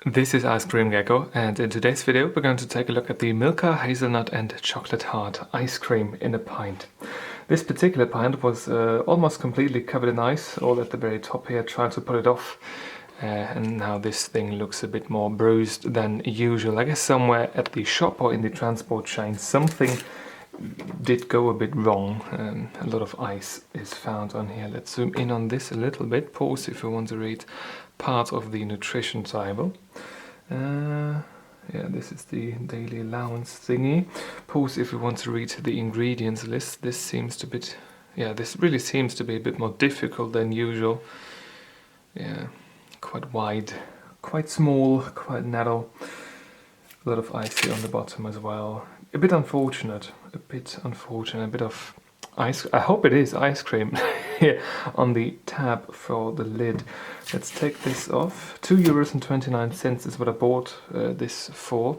This is Ice Cream Gecko, and in today's video we're going to take a look at the Milka Hazelnut and Chocolate Heart ice cream in a pint. This particular pint was almost completely covered in ice, all at the very top here, trying to put it off. And now this thing looks a bit more bruised than usual. I guess somewhere at the shop or in the transport chain something did go a bit wrong. A lot of ice is found on here. Let's zoom in on this a little bit. Pause if you want to read part of the nutrition table. Yeah, this is the daily allowance thingy. Pause if you want to read the ingredients list. This seems to be, this really seems to be a bit more difficult than usual. Yeah, quite wide, quite small, quite narrow. A lot of ice here on the bottom as well. A bit unfortunate, a bit of ice. I hope it is ice cream here on the tab for the lid. Let's take this off. €2.29 is what I bought this for.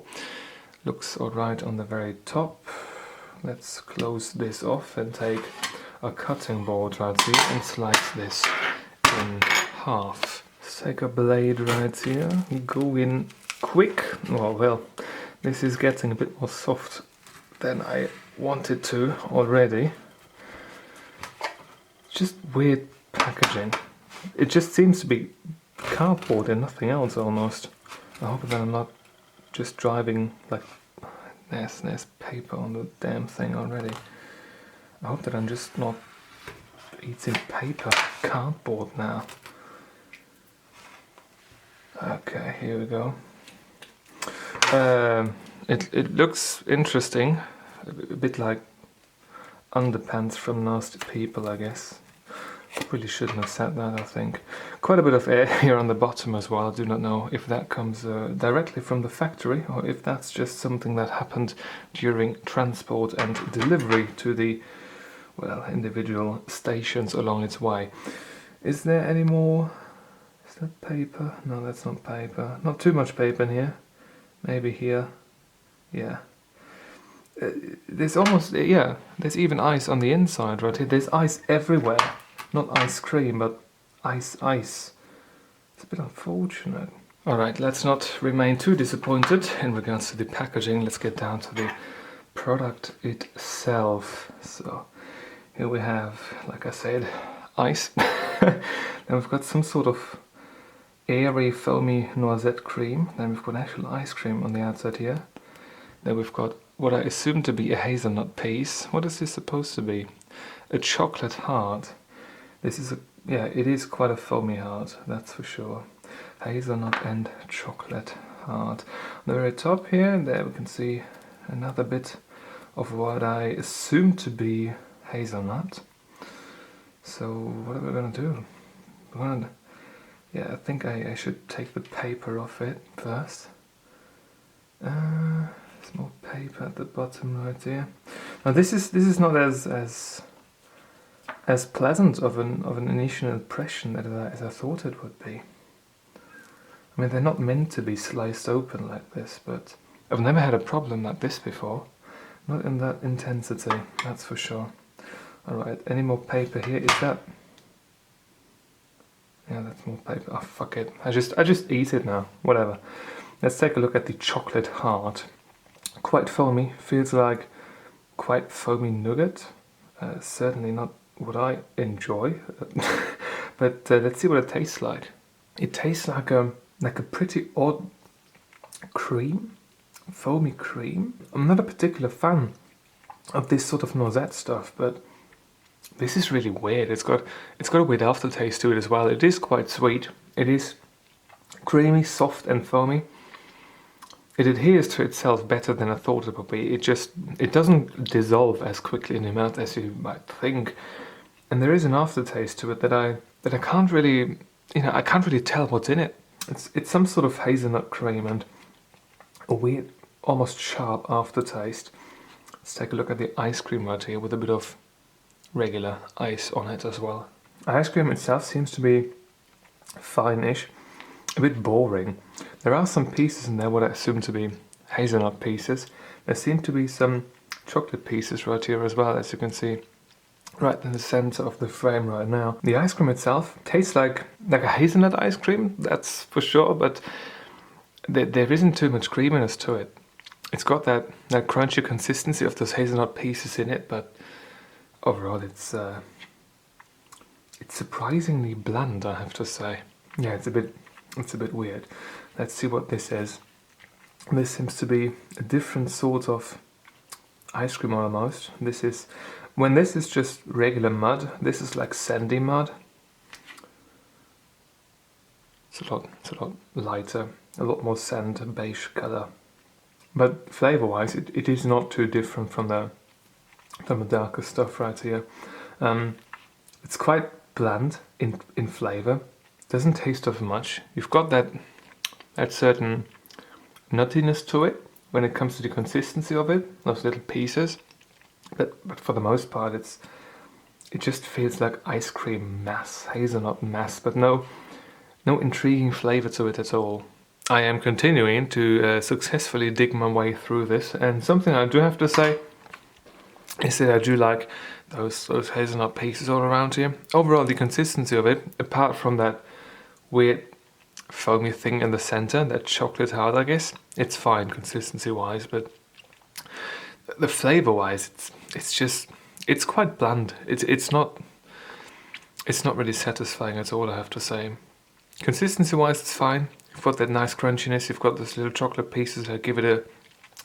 Looks alright on the very top. Let's close this off and take a cutting board right here and slice this in half. Let's take a blade right here, go in quick. Well, this is getting a bit more soft than I wanted to already. Just weird packaging. It just seems to be cardboard and nothing else almost. I hope that I'm not just driving like there's paper on the damn thing already. I hope that I'm just not eating paper, cardboard now. Okay, here we go. It looks interesting, a bit like underpants from nasty people, I guess. Really shouldn't have said that, I think. Quite a bit of air here on the bottom as well. I do not know if that comes directly from the factory or if that's just something that happened during transport and delivery to the, well, individual stations along its way. Is there any more? Is that paper? No, that's not paper. Not too much paper in here. Maybe here. Yeah. There's almost, there's even ice on the inside right here. There's ice everywhere. Not ice cream, but ice. It's a bit unfortunate. Alright, let's not remain too disappointed in regards to the packaging. Let's get down to the product itself. So, here we have, like I said, ice. Then we've got some sort of airy, foamy noisette cream. Then we've got actual ice cream on the outside here. Then we've got what I assume to be a hazelnut piece. What is this supposed to be? A chocolate heart. This is it is quite a foamy heart, that's for sure. Hazelnut and chocolate heart. On the very top here, there we can see another bit of what I assume to be hazelnut. So what are we gonna do? I think I should take the paper off it first. There's more paper at the bottom right here. Now this is not as pleasant of an initial impression as I thought it would be. I mean, they're not meant to be sliced open like this, but I've never had a problem like this before. Not in that intensity, that's for sure. Alright, any more paper here? Is that... Yeah, that's more paper. Oh, fuck it. I just eat it now. Whatever. Let's take a look at the chocolate heart. Quite foamy. Feels like quite foamy nougat. Certainly not what I enjoy. But let's see what it tastes like. It tastes like a pretty odd cream. Foamy cream. I'm not a particular fan of this sort of noisette stuff, but this is really weird. It's got a weird aftertaste to it as well. It is quite sweet. It is creamy, soft and foamy. It adheres to itself better than I thought it would be. It doesn't dissolve as quickly in your mouth as you might think. And there is an aftertaste to it that I can't really, I can't really tell what's in it. It's some sort of hazelnut cream and a weird, almost sharp aftertaste. Let's take a look at the ice cream right here with a bit of regular ice on it as well. Ice cream itself seems to be fine-ish, a bit boring. There are some pieces in there what I assume to be hazelnut pieces. There seem to be some chocolate pieces right here as well, as you can see right in the center of the frame right now. The ice cream itself tastes like a hazelnut ice cream, that's for sure, but there isn't too much creaminess to it. It's got that crunchy consistency of those hazelnut pieces in it, but overall it's surprisingly bland, I have to say. Yeah, it's a bit weird. Let's see what this is. This seems to be a different sort of ice cream almost. This is just regular mud. This is like sandy mud. It's a lot lighter, a lot more sand and beige color. But flavor-wise, it is not too different from the darker stuff right here. It's quite bland in flavor. Doesn't taste of much. You've got that certain nuttiness to it when it comes to the consistency of it, those little pieces. But for the most part, it just feels like ice cream mass, hazelnut mass, but no intriguing flavor to it at all. I am continuing to successfully dig my way through this, and something I do have to say is that I do like those hazelnut pieces all around here. Overall, the consistency of it, apart from that weird foamy thing in the center, that chocolate heart, I guess, it's fine consistency-wise, but the flavor-wise, it's quite bland. It's not really satisfying at all, I have to say. Consistency-wise, it's fine. You've got that nice crunchiness. You've got those little chocolate pieces that give it a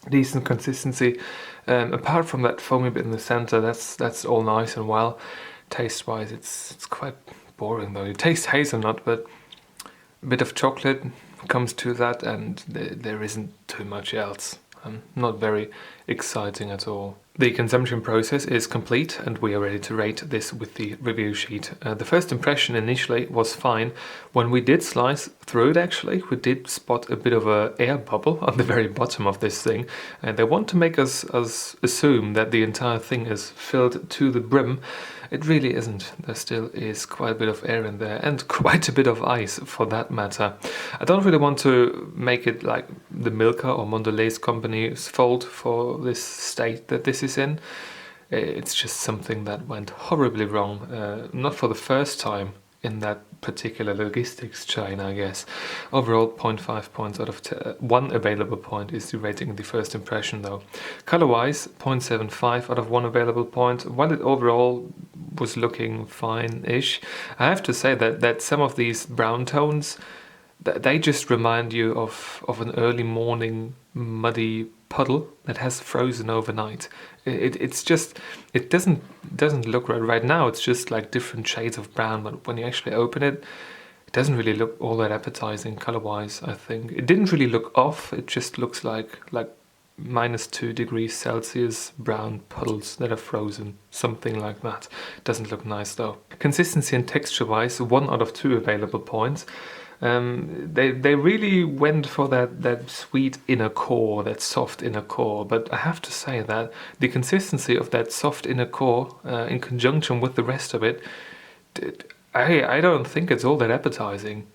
decent consistency. Apart from that foamy bit in the center, that's all nice and well. Taste-wise, it's quite boring though. You taste hazelnut, but a bit of chocolate comes to that, and there isn't too much else. Not very exciting at all. The consumption process is complete, and we are ready to rate this with the review sheet. The first impression initially was fine. When we did slice through it, actually, we did spot a bit of an air bubble on the very bottom of this thing, and they want to make us assume that the entire thing is filled to the brim. It really isn't. There still is quite a bit of air in there, and quite a bit of ice for that matter. I don't really want to make it like the Milka or Mondelez company's fault for this state that this is in. It's just something that went horribly wrong, not for the first time in that particular logistics chain, I guess. Overall, 0.5 points out of 1 available point is the rating in the first impression though. Color-wise, 0.75 out of 1 available point. While it overall was looking fine-ish, I have to say that some of these brown tones, they just remind you of an early morning muddy puddle that has frozen overnight. It doesn't look right now. It's just like different shades of brown, but when you actually open it, it doesn't really look all that appetizing color-wise. I think it didn't really look off. It just looks like -2 degrees Celsius brown puddles that are frozen, something like that. Doesn't look nice though. Consistency and texture-wise, 1 out of 2 available points. They really went for that sweet inner core, that soft inner core, but I have to say that the consistency of that soft inner core in conjunction with the rest of it, I don't think it's all that appetizing.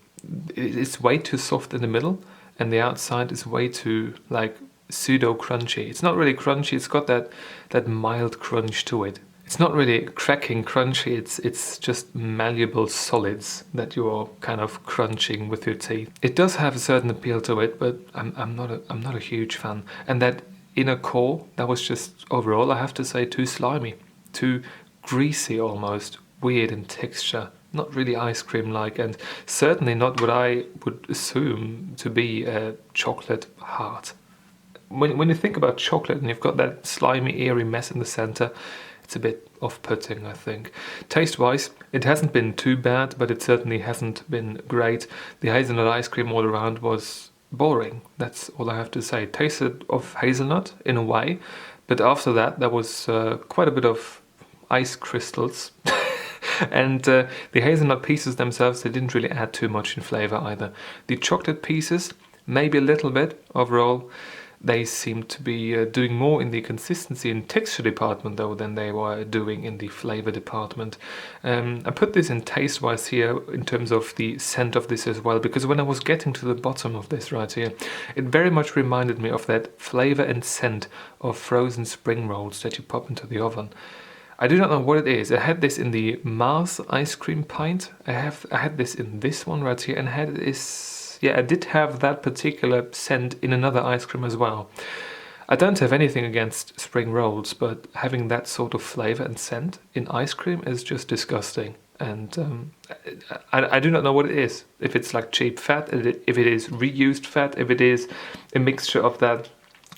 It's way too soft in the middle, and the outside is way too like pseudo crunchy. It's not really crunchy. It's got that mild crunch to it. It's not really cracking crunchy, it's just malleable solids that you're kind of crunching with your teeth. It does have a certain appeal to it, but I'm not a huge fan. And that inner core, that was just overall, I have to say, too slimy, too greasy almost, weird in texture. Not really ice cream like, and certainly not what I would assume to be a chocolate heart. When you think about chocolate and you've got that slimy, airy mess in the center, it's a bit off-putting, I think. Taste-wise, it hasn't been too bad, but it certainly hasn't been great. The hazelnut ice cream all around was boring. That's all I have to say. It tasted of hazelnut in a way, but after that, there was quite a bit of ice crystals. And the hazelnut pieces themselves, they didn't really add too much in flavor either. The chocolate pieces, maybe a little bit. Overall, they seem to be doing more in the consistency and texture department though than they were doing in the flavor department. I put this in taste-wise here in terms of the scent of this as well, because when I was getting to the bottom of this right here, it very much reminded me of that flavor and scent of frozen spring rolls that you pop into the oven. I do not know what it is. I had this in the Mars ice cream pint. I had this in this one right here, and I had this yes, yeah, I did have that particular scent in another ice cream as well. I don't have anything against spring rolls, but having that sort of flavor and scent in ice cream is just disgusting. And I do not know what it is. If it's like cheap fat, if it is reused fat, if it is a mixture of that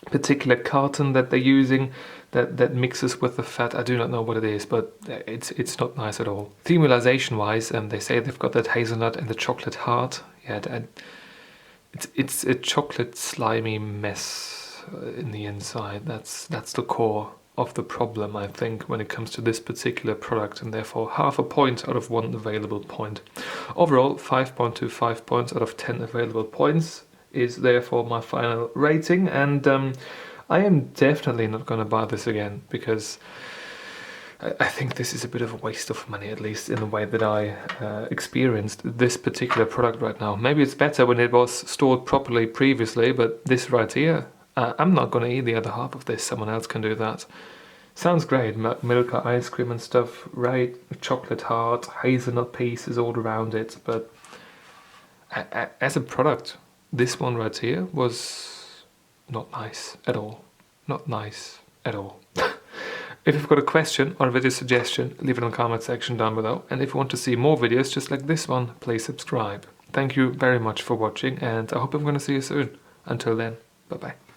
particular carton that they're using that mixes with the fat. I do not know what it is, but it's not nice at all. Themalization wise, they say they've got that hazelnut and the chocolate heart. Yeah, and it's a chocolate slimy mess in the inside. That's the core of the problem, I think, when it comes to this particular product, and therefore half a point out of 1 available point. Overall, 5.25 points out of 10 available points is therefore my final rating, and I am definitely not going to buy this again, because I think this is a bit of a waste of money, at least in the way that I experienced this particular product right now. Maybe it's better when it was stored properly previously, but this right here, I'm not going to eat the other half of this. Someone else can do that. Sounds great, Milka ice cream and stuff, right? Chocolate heart, hazelnut pieces all around it, but as a product, this one right here was not nice at all. Not nice at all. If you've got a question or a video suggestion, leave it in the comment section down below. And if you want to see more videos just like this one, please subscribe. Thank you very much for watching, and I hope I'm going to see you soon. Until then, bye-bye.